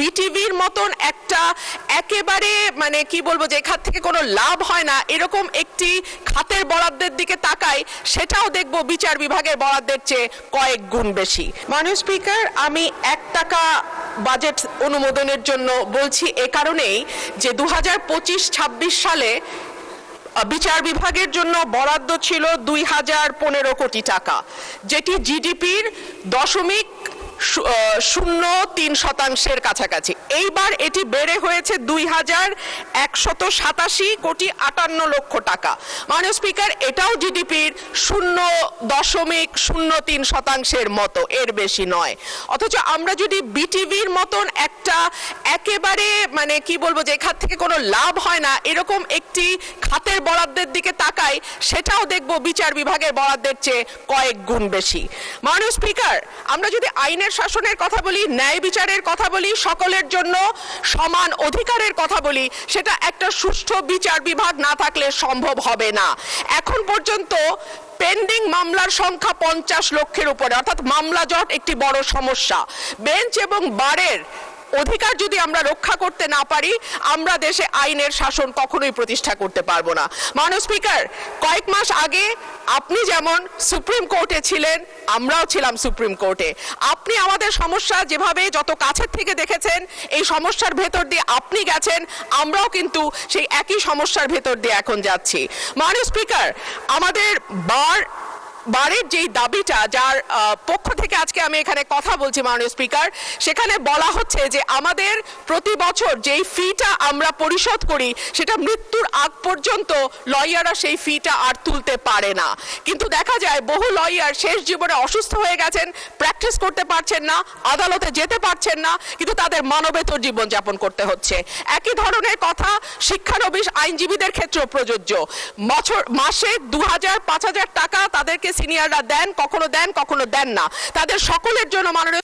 বিটিভির মতন একটা একেবারে মানে কি বলবো যে এখান থেকে কোনো লাভ হয় না এরকম একটি খাতের বরাদ্দের দিকে তাকাই, সেটাও দেখব বিচার বিভাগের বরাদ্দের চেয়ে কয়েক গুণ বেশি। মাননীয় স্পিকার, আমি 1 টাকা বাজেট অনুমোদনের জন্য বলছি এ কারণেই যে 2025-26 সালে বিচার বিভাগের জন্য বরাদ্দ ছিল 2015 কোটি টাকা, যেটি জিডিপির 0.03% কাছাকাছি। এইবার এটি বেড়ে হয়েছে 2187 কোটি 58 লক্ষ টাকা। মাননীয় স্পিকার, এটাও জিডিপির 0.03% মতো, এর বেশি নয়। অথচ আমরা যদি বিটিভির মতন একটা একেবারে মানে কি বলবো যে এখান থেকে কোনো লাভ হয় না এরকম একটি খাতের বরাদ্দের দিকে তাকাই, সেটাও দেখব বিচার বিভাগের বরাদ্দের চেয়ে কয়েক গুণ বেশি। মাননীয় স্পিকার, আমরা যদি আইনের শাসনের কথা বলি, ন্যায় বিচারের কথা বলি, সকলের জন্য সমান অধিকারের কথা বলি, সেটা একটা সুষ্ঠু বিচার বিভাগ না থাকলে সম্ভব হবে না। এখন পর্যন্ত পেন্ডিং মামলার সংখ্যা 50 লক্ষের উপরে, অর্থাৎ মামলা জট একটি বড় সমস্যা। বেঞ্চ এবং বারের অধিকার যদি আমরা রক্ষা করতে না পারি, আমরা দেশে আইনের শাসন কখনোই প্রতিষ্ঠা করতে পারবো না। মাননীয় স্পিকার, কয়েক মাস আগে আপনি যেমন সুপ্রিম কোর্টে ছিলেন, আমরাও ছিলাম সুপ্রিম কোর্টে। আপনি আমাদের সমস্যা যেভাবে যত কাছের থেকে দেখেছেন, এই সমস্যার ভেতর দিয়ে আপনি গেছেন, আমরাও কিন্তু সেই একই সমস্যার ভেতর দিয়ে এখন যাচ্ছি। মাননীয় স্পিকার, আমাদের বারের যেই দাবিটা, যার পক্ষ থেকে আজকে আমি এখানে কথা বলছি মাননীয় স্পিকার, সেখানে বলা হচ্ছে যে আমাদের প্রতি বছর যেই ফিটা আমরা পরিশোধ করি, সেটা মৃত্যুর আগ পর্যন্ত লয়াররা সেই ফিটা আর তুলতে পারে না। কিন্তু দেখা যায় বহু লয়ার শেষ জীবনে অসুস্থ হয়ে গেছেন, প্র্যাকটিস করতে পারছেন না, আদালতে যেতে পারছেন না, কিন্তু তাদের মানবেতর জীবনযাপন করতে হচ্ছে। একই ধরনের কথা শিক্ষানবিশ আইনজীবীদের ক্ষেত্রেও প্রযোজ্য। মাসে 2000-5000 টাকা তাদেরকে সিনিয়ররা দেন, কখনো দেন না। তাদের সকলের জন্য মাননীয়